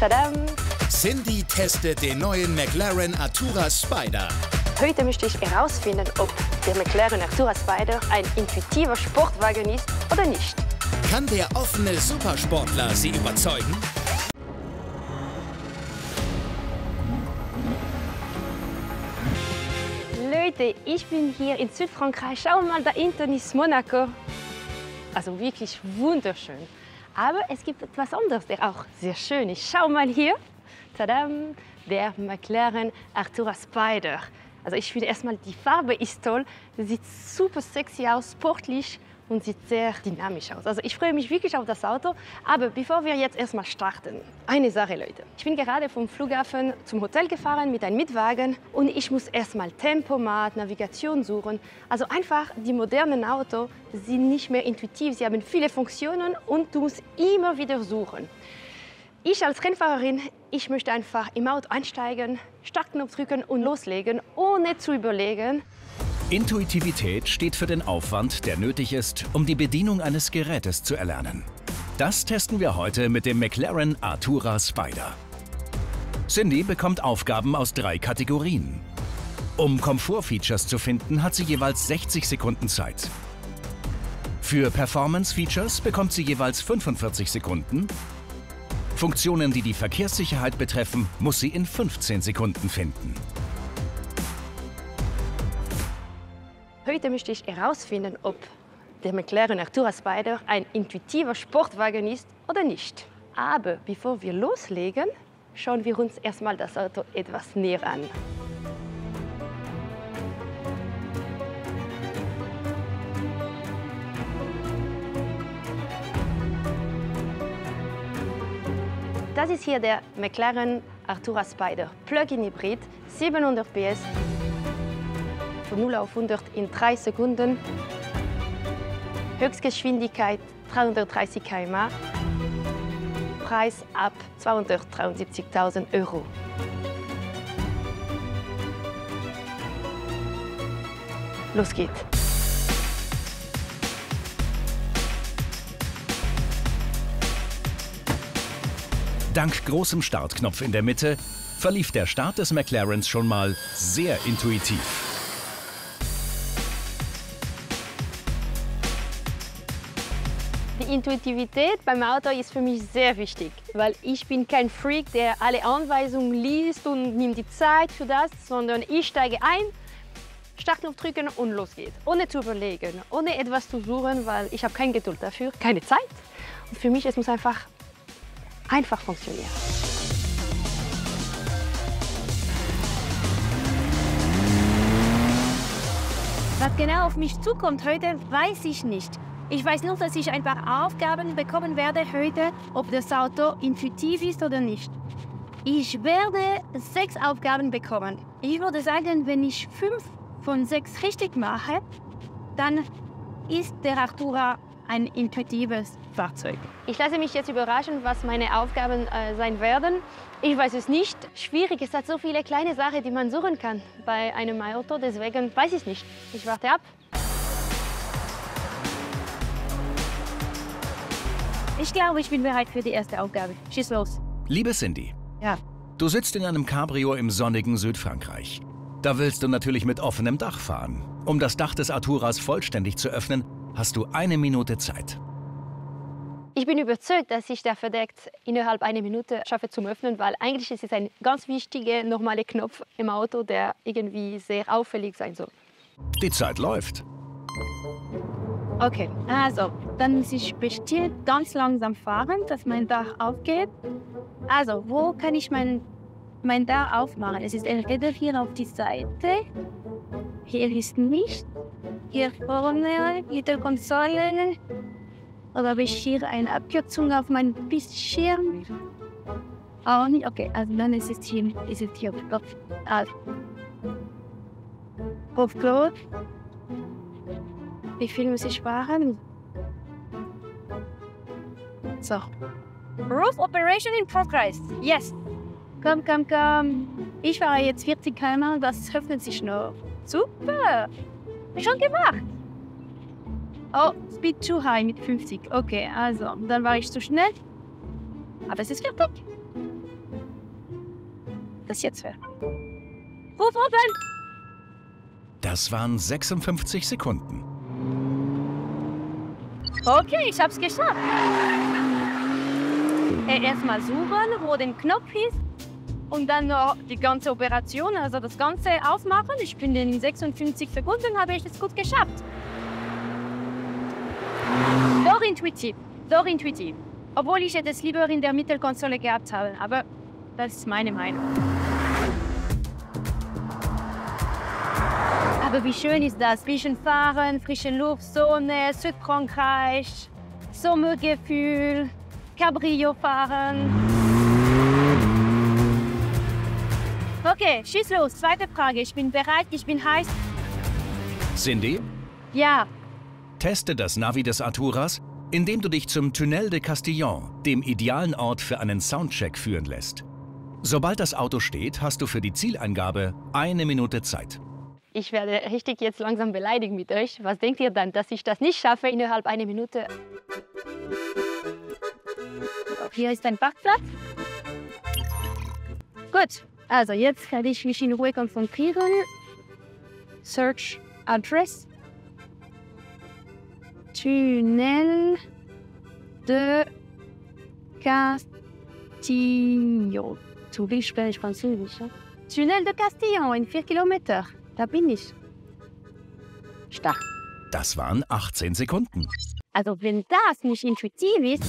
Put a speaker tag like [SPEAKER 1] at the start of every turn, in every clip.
[SPEAKER 1] Tadam!
[SPEAKER 2] Cindy testet den neuen McLaren Artura Spider.
[SPEAKER 1] Heute möchte ich herausfinden, ob der McLaren Artura Spider ein intuitiver Sportwagen ist oder nicht.
[SPEAKER 2] Kann der offene Supersportler Sie überzeugen?
[SPEAKER 1] Leute, ich bin hier in Südfrankreich. Schau mal, da hinten ist Monaco. Also wirklich wunderschön. Aber es gibt etwas anderes, der auch sehr schön ist. Schau mal hier. Tadam! Der McLaren Artura Spider. Also ich finde erstmal, die Farbe ist toll. Sie sieht super sexy aus, sportlich und sieht sehr dynamisch aus. Also ich freue mich wirklich auf das Auto. Aber bevor wir jetzt erstmal starten, eine Sache, Leute. Ich bin gerade vom Flughafen zum Hotel gefahren mit einem Mietwagen und ich muss erstmal Tempomat, Navigation suchen. Also einfach, die modernen Autos sind nicht mehr intuitiv. Sie haben viele Funktionen und du musst immer wieder suchen. Ich als Rennfahrerin, ich möchte einfach im Auto einsteigen, Startknopf drücken und loslegen, ohne zu überlegen.
[SPEAKER 3] Intuitivität steht für den Aufwand, der nötig ist, um die Bedienung eines Gerätes zu erlernen. Das testen wir heute mit dem McLaren Artura Spider. Cindy bekommt Aufgaben aus 3 Kategorien. Um Komfortfeatures zu finden, hat sie jeweils 60 Sekunden Zeit. Für Performance-Features bekommt sie jeweils 45 Sekunden. Funktionen, die die Verkehrssicherheit betreffen, muss sie in 15 Sekunden finden.
[SPEAKER 1] Heute möchte ich herausfinden, ob der McLaren Artura Spider ein intuitiver Sportwagen ist oder nicht. Aber bevor wir loslegen, schauen wir uns erstmal das Auto etwas näher an. Das ist hier der McLaren Artura Spider Plug-in Hybrid, 700 PS, von 0 auf 100 in 3 Sekunden, Höchstgeschwindigkeit 330 km/h, Preis ab 273.000 €. Los geht's!
[SPEAKER 3] Dank großem Startknopf in der Mitte verlief der Start des McLarens schon mal sehr intuitiv.
[SPEAKER 1] Die Intuitivität beim Auto ist für mich sehr wichtig, weil ich bin kein Freak, der alle Anweisungen liest und nimmt die Zeit für das, sondern ich steige ein, Startknopf drücken und los geht's. Ohne zu überlegen, ohne etwas zu suchen, weil ich habe keine Geduld dafür, keine Zeit. Und für mich, es muss einfach funktionieren.
[SPEAKER 4] Was genau auf mich zukommt heute, weiß ich nicht. Ich weiß nur, dass ich ein paar Aufgaben bekommen werde heute, ob das Auto intuitiv ist oder nicht. Ich werde 6 Aufgaben bekommen. Ich würde sagen, wenn ich 5 von 6 richtig mache, dann ist der Artura ein intuitives Fahrzeug.
[SPEAKER 1] Ich lasse mich jetzt überraschen, was meine Aufgaben sein werden. Ich weiß es nicht. Schwierig, es hat so viele kleine Sachen, die man suchen kann bei einem Auto. Deswegen weiß ich es nicht. Ich warte ab.
[SPEAKER 4] Ich glaube, ich bin bereit für die erste Aufgabe. Schieß los.
[SPEAKER 3] Liebe Cindy,
[SPEAKER 4] Ja.
[SPEAKER 3] du sitzt in einem Cabrio im sonnigen Südfrankreich. Da willst du natürlich mit offenem Dach fahren. Um das Dach des Arturas vollständig zu öffnen, hast du 1 Minute Zeit.
[SPEAKER 1] Ich bin überzeugt, dass ich der verdeckt innerhalb 1 Minute schaffe zum Öffnen, weil eigentlich ist es ein ganz wichtiger, normaler Knopf im Auto, der irgendwie sehr auffällig sein soll.
[SPEAKER 3] Die Zeit läuft.
[SPEAKER 4] Okay, also, dann muss ich bestimmt ganz langsam fahren, dass mein Dach aufgeht. Also, wo kann ich mein Dach aufmachen? Es ist entweder hier auf die Seite, hier ist nicht, hier vorne, mit der Konsole. Oder habe ich hier eine Abkürzung auf meinem Bildschirm? Auch nicht? Okay, also dann ist es hier. Also. Auf Klo. Wie viel muss ich sparen? So. Roof Operation in Progress. Yes. Komm, komm, komm. Ich fahre jetzt 40 km/h, das öffnet sich noch. Super. Schon gemacht. Oh, Speed too high mit 50. Okay, also, dann war ich zu schnell. Aber es ist fertig. das jetzt wäre. Ruf oben!
[SPEAKER 3] Das waren 56 Sekunden.
[SPEAKER 4] Okay, ich hab's geschafft. Erstmal suchen, wo den Knopf ist. Und dann noch die ganze Operation, also das Ganze aufmachen. Ich bin in 56 Sekunden, habe ich es gut geschafft. Doch intuitiv, doch intuitiv. Obwohl ich es lieber in der Mittelkonsole gehabt habe, aber das ist meine Meinung. Aber wie schön ist das? Zwischenfahren, frische Luft, Sonne, Südfrankreich, Sommergefühl, Cabrio fahren. Okay, schieß los. Zweite Frage. Ich bin bereit, ich bin heiß.
[SPEAKER 3] Cindy,
[SPEAKER 4] Ja,
[SPEAKER 3] teste das Navi des Arturas, indem du dich zum Tunnel de Castillon, dem idealen Ort für einen Soundcheck, führen lässt. Sobald das Auto steht, hast du für die Zieleingabe 1 Minute Zeit.
[SPEAKER 1] Ich werde richtig jetzt langsam beleidigt mit euch. Was denkt ihr dann, dass ich das nicht schaffe innerhalb einer Minute?
[SPEAKER 4] hier ist ein Parkplatz. Gut, also jetzt kann ich mich in Ruhe konzentrieren. Search Address. Tunnel de Castillon. Zu viel spreche ich Französisch. Ja? Tunnel de Castillon in 4 Kilometer. Da bin ich. Stark.
[SPEAKER 3] Das waren 18 Sekunden.
[SPEAKER 4] Also wenn das nicht intuitiv ist,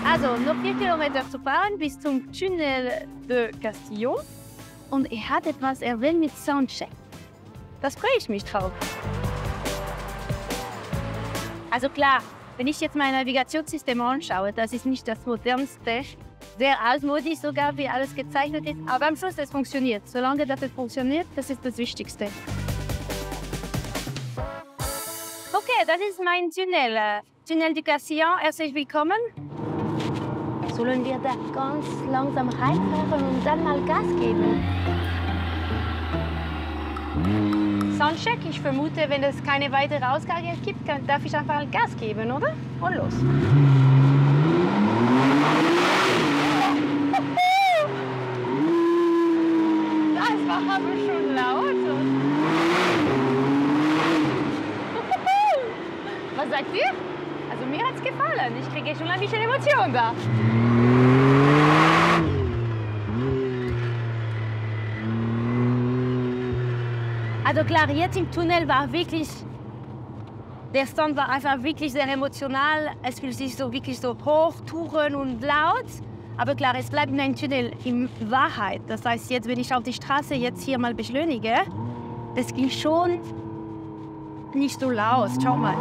[SPEAKER 4] also noch 4 Kilometer zu fahren bis zum Tunnel de Castillon. Und er hat etwas erwähnt mit Soundcheck. Das freue ich mich drauf. Also klar, wenn ich jetzt mein Navigationssystem anschaue, das ist nicht das modernste, sehr altmodisch sogar, wie alles gezeichnet ist, aber am Schluss es funktioniert. Solange das funktioniert, das ist das Wichtigste. Okay, das ist mein Tunnel. Tunnel du Castillon, herzlich willkommen.
[SPEAKER 1] Sollen wir da ganz langsam reinfahren und dann mal Gas geben? Soundcheck, ich vermute, wenn es keine weitere Ausgabe gibt, darf ich einfach Gas geben, oder? Und los. Das war aber schon laut. Was sagt ihr? Also mir hat's gefallen. Ich kriege schon ein bisschen Emotion da.
[SPEAKER 4] Also klar, jetzt im Tunnel war wirklich, der Sound war einfach wirklich sehr emotional. Es fühlt sich so wirklich so hoch, touren und laut. Aber klar, es bleibt ein Tunnel in Wahrheit. Das heißt, jetzt, wenn ich auf die Straße jetzt hier mal beschleunige, das klingt schon nicht so laut. Schau mal.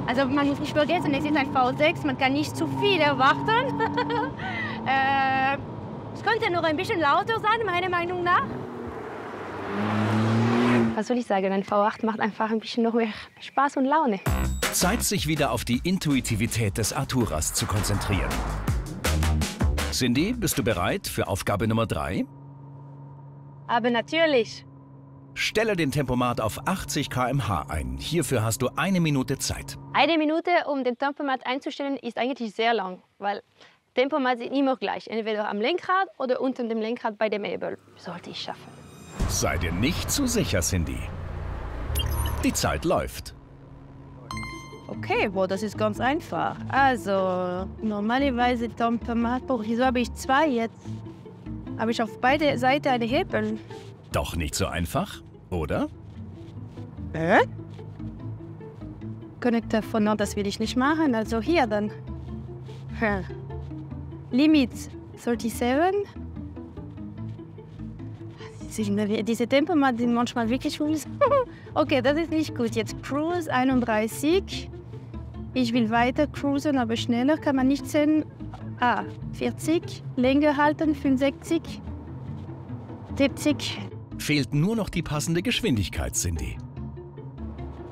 [SPEAKER 4] Also man muss nicht vergessen, es ist ein V6, man kann nicht zu viel erwarten. Es könnte noch ein bisschen lauter sein, meiner Meinung nach.
[SPEAKER 1] Was soll ich sagen, ein V8 macht einfach ein bisschen noch mehr Spaß und Laune.
[SPEAKER 3] Zeit, sich wieder auf die Intuitivität des Arturas zu konzentrieren. Cindy, bist du bereit für Aufgabe Nummer 3?
[SPEAKER 1] Aber natürlich.
[SPEAKER 3] Stelle den Tempomat auf 80 km/h ein. Hierfür hast du 1 Minute Zeit.
[SPEAKER 1] 1 Minute, um den Tempomat einzustellen, ist eigentlich sehr lang, weil Tempomat sind immer gleich, entweder am Lenkrad oder unter dem Lenkrad bei dem Hebel. Sollte ich schaffen.
[SPEAKER 3] Sei dir nicht zu sicher, Cindy. Die Zeit läuft.
[SPEAKER 4] Okay, boah, das ist ganz einfach. Also, normalerweise Tempomat, wieso habe ich 2 jetzt? Habe ich auf beide Seiten eine Hebel?
[SPEAKER 3] Doch nicht so einfach, oder?
[SPEAKER 4] Connector von Nord, das will ich nicht machen, also hier dann. Limit 37. Diese Tempomat sind manchmal wirklich gut. Okay, das ist nicht gut. Jetzt Cruise 31. Ich will weiter cruisen, aber schneller kann man nicht sehen. 40. Länger halten, 65. 70.
[SPEAKER 3] Fehlt nur noch die passende Geschwindigkeit, Cindy.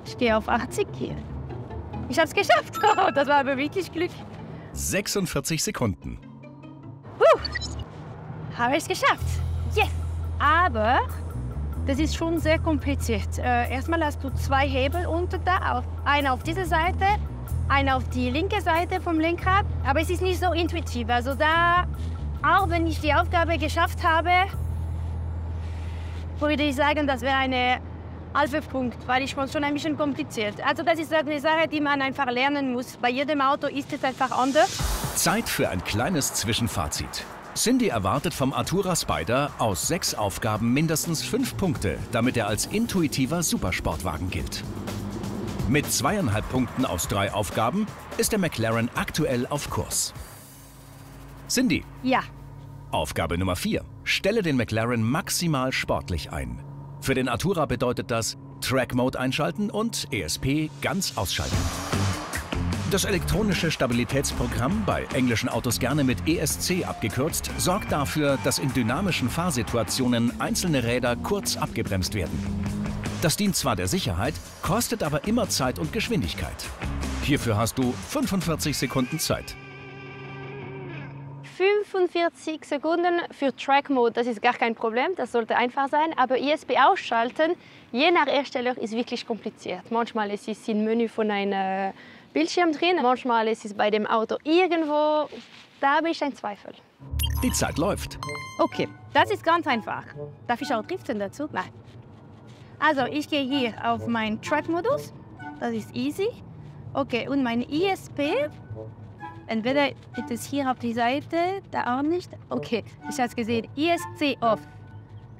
[SPEAKER 4] Ich gehe auf 80 hier. Ich habe es geschafft. Das war aber wirklich Glück.
[SPEAKER 3] 46 Sekunden.
[SPEAKER 4] Habe ich es geschafft. Yes. Aber Das ist schon sehr kompliziert. Erstmal hast du 2 Hebel unten da, einer auf dieser Seite, einer auf die linke Seite vom Lenkrad. Aber es ist nicht so intuitiv. Also da, auch wenn ich die Aufgabe geschafft habe, würde ich sagen, das wäre ein halber Punkt, weil ich fand es schon ein bisschen kompliziert. Also das ist eine Sache, die man einfach lernen muss. Bei jedem Auto ist es einfach anders.
[SPEAKER 3] Zeit für ein kleines Zwischenfazit. Cindy erwartet vom Artura Spider aus 6 Aufgaben mindestens 5 Punkte, damit er als intuitiver Supersportwagen gilt. Mit 2,5 Punkten aus 3 Aufgaben ist der McLaren aktuell auf Kurs. Cindy.
[SPEAKER 4] Ja.
[SPEAKER 3] Aufgabe Nummer 4. Stelle den McLaren maximal sportlich ein. Für den Artura bedeutet das Track Mode einschalten und ESP ganz ausschalten. Das elektronische Stabilitätsprogramm, bei englischen Autos gerne mit ESC abgekürzt, sorgt dafür, dass in dynamischen Fahrsituationen einzelne Räder kurz abgebremst werden. Das dient zwar der Sicherheit, kostet aber immer Zeit und Geschwindigkeit. Hierfür hast du 45 Sekunden Zeit.
[SPEAKER 1] 45 Sekunden für Track Mode, das ist gar kein Problem, das sollte einfach sein. Aber ESP ausschalten, je nach Hersteller, ist wirklich kompliziert. Manchmal ist es im Menü von einem Bildschirm drin, manchmal ist es bei dem Auto irgendwo. Da habe ich einen Zweifel.
[SPEAKER 3] Die Zeit läuft.
[SPEAKER 4] Okay, das ist ganz einfach. Darf ich auch driften dazu? Nein. Also ich gehe hier auf meinen Track-Modus. Das ist easy. Okay, und mein ESP. Entweder ist es hier auf die Seite, da auch nicht. Okay, ich habe es gesehen. ESC off.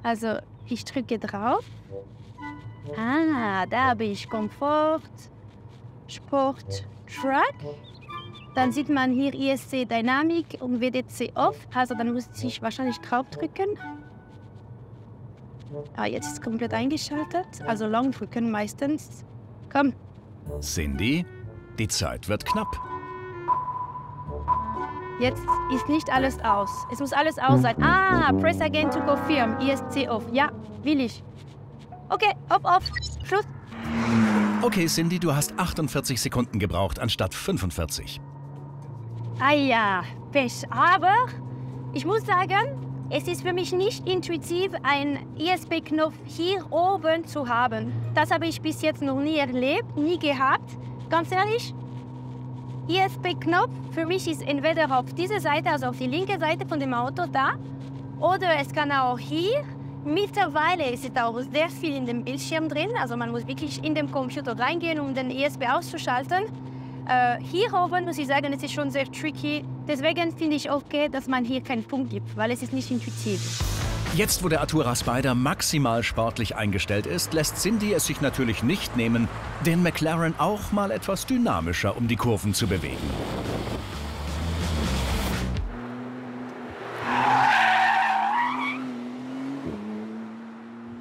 [SPEAKER 4] Also ich drücke drauf. Ah, da habe ich Komfort, Sport, Track. Dann sieht man hier ESC Dynamik und WDC off. Also dann muss ich wahrscheinlich drauf drücken. Ah, jetzt ist es komplett eingeschaltet. Also lang drücken meistens. Komm.
[SPEAKER 3] Cindy, die Zeit wird knapp.
[SPEAKER 4] Jetzt ist nicht alles aus. Es muss alles aus sein. Ah, press again to confirm. ESC off. Ja, will ich. Okay, off. Schluss.
[SPEAKER 3] Okay, Cindy, du hast 48 Sekunden gebraucht, anstatt 45.
[SPEAKER 4] Ah ja, Pech. Aber ich muss sagen, es ist für mich nicht intuitiv, einen ESP-Knopf hier oben zu haben. Das habe ich bis jetzt noch nie erlebt, nie gehabt. Ganz ehrlich, ESP-Knopf für mich ist entweder auf dieser Seite, also auf die linke Seite von dem Auto da, oder es kann auch hier. Mittlerweile ist es auch sehr viel in dem Bildschirm drin, also man muss wirklich in den Computer reingehen, um den ESP auszuschalten. Hier oben muss ich sagen, es ist schon sehr tricky. Deswegen finde ich okay, dass man hier keinen Punkt gibt, weil es ist nicht intuitiv.
[SPEAKER 3] Jetzt, wo der Artura Spider maximal sportlich eingestellt ist, lässt Cindy es sich natürlich nicht nehmen, den McLaren auch mal etwas dynamischer um die Kurven zu bewegen.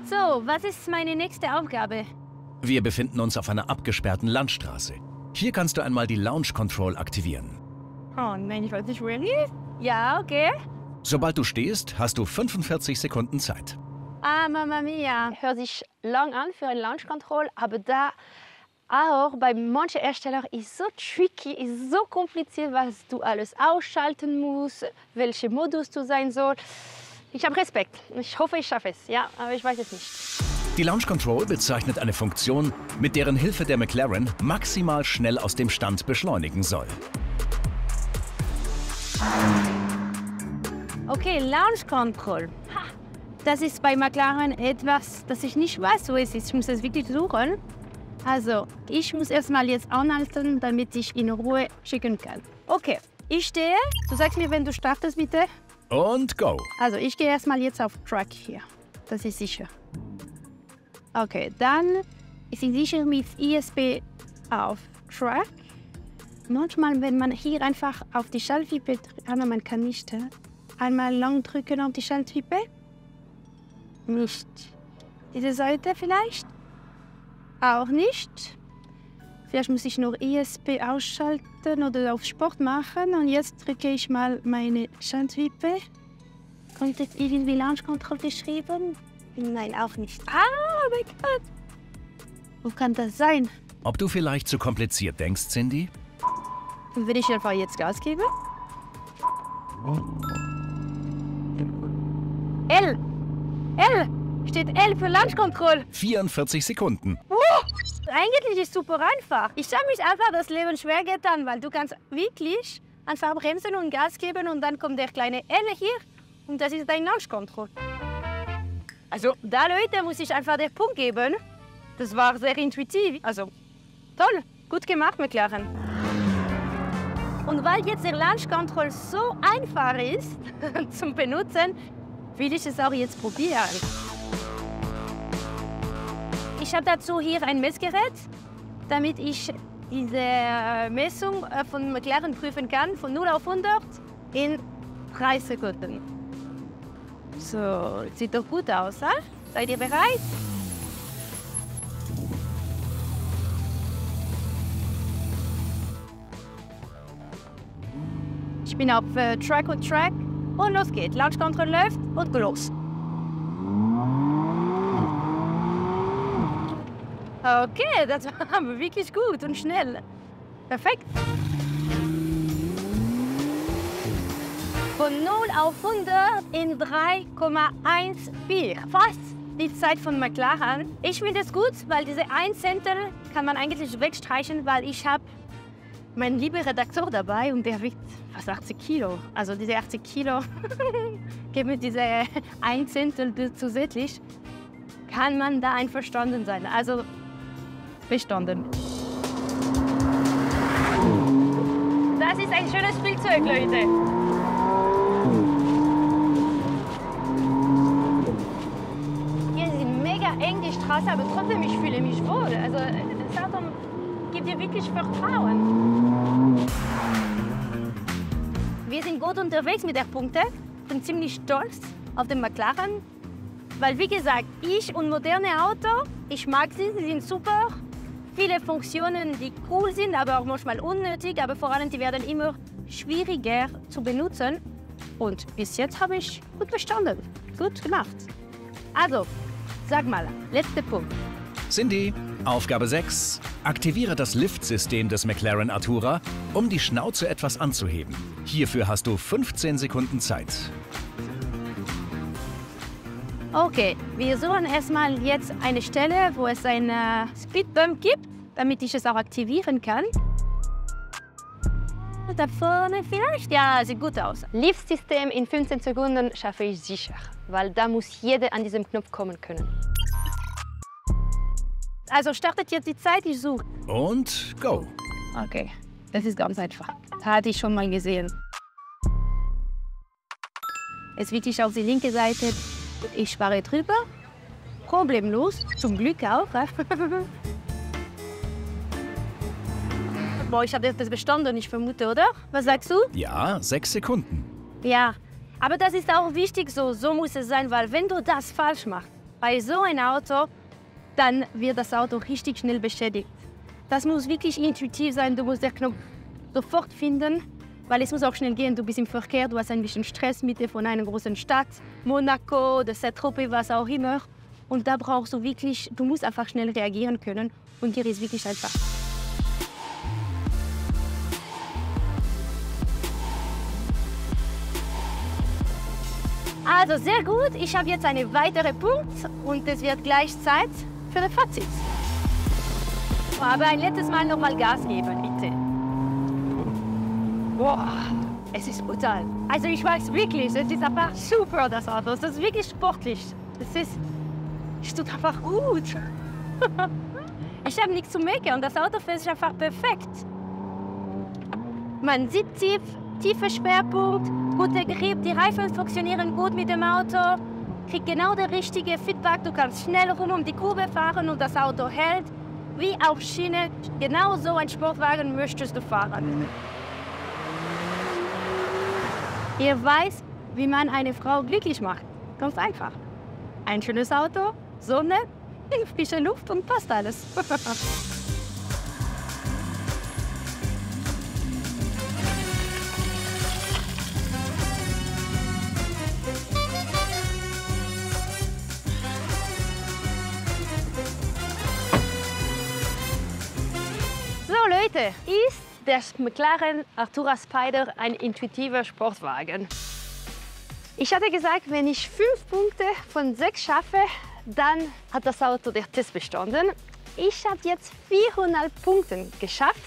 [SPEAKER 4] So, was ist meine nächste Aufgabe?
[SPEAKER 3] Wir befinden uns auf einer abgesperrten Landstraße. Hier kannst du einmal die Launch Control aktivieren.
[SPEAKER 4] Oh nein, ich weiß nicht, wohin. Ja, okay.
[SPEAKER 3] Sobald du stehst, hast du 45 Sekunden Zeit.
[SPEAKER 4] Ah, Mamma Mia.
[SPEAKER 1] Hört sich lang an für eine Launch Control, aber da auch bei manchen Herstellern ist so tricky, ist so kompliziert, was du alles ausschalten musst, welcher Modus du sein soll. Ich habe Respekt. Ich hoffe, ich schaffe es. Ja, aber ich weiß es nicht.
[SPEAKER 3] Die Launch Control bezeichnet eine Funktion, mit deren Hilfe der McLaren maximal schnell aus dem Stand beschleunigen soll.
[SPEAKER 4] Okay, Launch Control. Das ist bei McLaren etwas, das ich nicht weiß, wo es ist. Ich muss es wirklich suchen. Also, ich muss erstmal jetzt anhalten, damit ich in Ruhe schicken kann. Okay, ich stehe. Du sagst mir, wenn du startest, bitte.
[SPEAKER 3] Und go!
[SPEAKER 4] Also, ich gehe erstmal jetzt auf Track hier. Das ist sicher. Okay, dann ist es sicher mit ESP auf Track. Manchmal, wenn man hier einfach auf die Schaltwippe drückt, man kann nicht einmal lang drücken auf die Schaltwippe. Nicht. Diese Seite vielleicht? Auch nicht. Vielleicht muss ich noch ESP ausschalten oder auf Sport machen. Und jetzt drücke ich mal meine Schaltwippe. Kommt jetzt irgendwie Launch Control geschrieben? Nein, auch nicht. Ah, oh mein Gott. Wo kann das sein?
[SPEAKER 3] Ob du vielleicht zu kompliziert denkst, Cindy?
[SPEAKER 4] Und wenn ich einfach jetzt Gas gebe? L! steht L für Lunchkontrolle.
[SPEAKER 3] 44 Sekunden.
[SPEAKER 4] Eigentlich ist es super einfach. Ich habe mich einfach das Leben schwer getan, weil du kannst wirklich einfach bremsen und Gas geben und dann kommt der kleine L hier und das ist dein Launchkontrolle. Also da, Leute, muss ich einfach den Punkt geben. Das war sehr intuitiv. Also toll, gut gemacht, McLaren. Und weil jetzt der Launchkontrolle so einfach ist zum Benutzen, will ich es auch jetzt probieren. Ich habe dazu hier ein Messgerät, damit ich diese Messung von McLaren prüfen kann, von 0 auf 100 in 3 Sekunden. So, sieht doch gut aus, hein? Seid ihr bereit? Ich bin auf Track und Track und los geht's. Launchkontrolle läuft und los. Okay, das war wirklich gut und schnell. Perfekt. Von 0 auf 100 in 3,14. Fast die Zeit von McLaren. Ich finde es gut, weil diese 1 Zehntel kann man eigentlich wegstreichen, weil ich habe meinen lieben Redakteur dabei und der wiegt fast 80 Kilo. Also diese 80 Kilo geben diese 1 Zehntel zusätzlich. Kann man da einverstanden sein? Also bestanden. Das ist ein schönes Spielzeug, Leute. Hier ist mega eng die Straße, aber trotzdem ich fühle mich wohl. Also das Auto gibt dir wirklich Vertrauen. Wir sind gut unterwegs mit der Punkte. Ich bin ziemlich stolz auf den McLaren, weil wie gesagt, ich und moderne Autos, ich mag sie, sie sind super. Viele Funktionen, die cool sind, aber auch manchmal unnötig, aber vor allem die werden immer schwieriger zu benutzen. Und bis jetzt habe ich gut bestanden, gut gemacht. Also, sag mal, letzter Punkt.
[SPEAKER 3] Cindy, Aufgabe 6. Aktiviere das Liftsystem des McLaren Artura, um die Schnauze etwas anzuheben. Hierfür hast du 15 Sekunden Zeit.
[SPEAKER 4] Okay, wir suchen erstmal jetzt eine Stelle, wo es eine Speedbump gibt, damit ich es auch aktivieren kann. Da vorne vielleicht? Ja, sieht gut aus.
[SPEAKER 1] Liftsystem in 15 Sekunden schaffe ich sicher, weil da muss jeder an diesem Knopf kommen können.
[SPEAKER 4] Also startet jetzt die Zeit, ich suche.
[SPEAKER 3] Und go!
[SPEAKER 4] Okay, das ist ganz einfach. Das hatte ich schon mal gesehen. Jetzt wirklich auf die linke Seite. Ich fahre drüber. Problemlos, zum Glück auch. Boah, ich habe das bestanden, ich vermute, oder? Was sagst du?
[SPEAKER 3] Ja, 6 Sekunden.
[SPEAKER 4] Ja, aber das ist auch wichtig so. So muss es sein, weil wenn du das falsch machst, bei so einem Auto, dann wird das Auto richtig schnell beschädigt. Das muss wirklich intuitiv sein. Du musst den Knopf sofort finden, weil es muss auch schnell gehen. Du bist im Verkehr, du hast ein bisschen Stress mit dir von einer großen Stadt, Monaco oder Saint-Tropez, was auch immer. Und da brauchst du wirklich, du musst einfach schnell reagieren können. Und hier ist wirklich einfach. Also sehr gut, ich habe jetzt einen weiteren Punkt und es wird gleich Zeit für das Fazit. Aber ein letztes Mal noch mal Gas geben, bitte. Boah, es ist brutal. Also ich mag es wirklich, es ist einfach super, das Auto. Es ist wirklich sportlich. Es tut einfach gut. Ich habe nichts zu meckern, das Auto fährt sich einfach perfekt. Man sieht tiefer Schwerpunkt, guter Grip, die Reifen funktionieren gut mit dem Auto, kriegt genau das richtige Feedback, du kannst schnell rum um die Kurve fahren und das Auto hält wie auf Schiene. Genau so ein Sportwagen möchtest du fahren. Ihr weißt, wie man eine Frau glücklich macht. Ganz einfach. Ein schönes Auto, Sonne, frische Luft und passt alles.
[SPEAKER 1] So Leute, ist der McLaren Artura Spider ein intuitiver Sportwagen? Ich hatte gesagt, wenn ich 5 Punkte von 6 schaffe, Dann hat das Auto den Test bestanden. Ich habe jetzt 400 Punkte geschafft.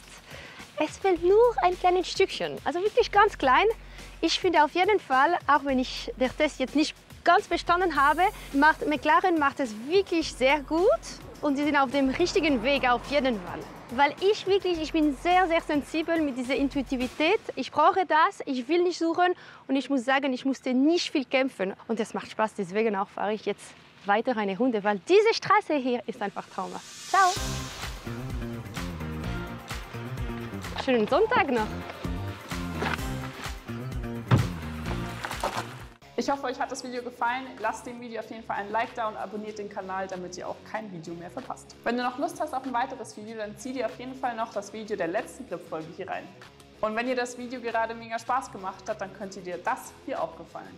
[SPEAKER 1] Es fehlt nur ein kleines Stückchen, also wirklich ganz klein. Ich finde auf jeden Fall, auch wenn ich den Test jetzt nicht ganz bestanden habe, McLaren macht es wirklich sehr gut und sie sind auf dem richtigen Weg auf jeden Fall. Weil ich bin sehr, sehr sensibel mit dieser Intuitivität. Ich brauche das, ich will nicht suchen und ich muss sagen, ich musste nicht viel kämpfen. Und das macht Spaß, deswegen auch fahre ich jetzt weiter eine Runde, weil diese Straße hier ist einfach traumhaft. Ciao! Schönen Sonntag noch!
[SPEAKER 5] Ich hoffe, euch hat das Video gefallen. Lasst dem Video auf jeden Fall ein Like da und abonniert den Kanal, damit ihr auch kein Video mehr verpasst. Wenn du noch Lust hast auf ein weiteres Video, dann zieh dir auf jeden Fall noch das Video der letzten Clip-Folge hier rein. Und wenn dir das Video gerade mega Spaß gemacht hat, dann könnte dir das hier auch gefallen.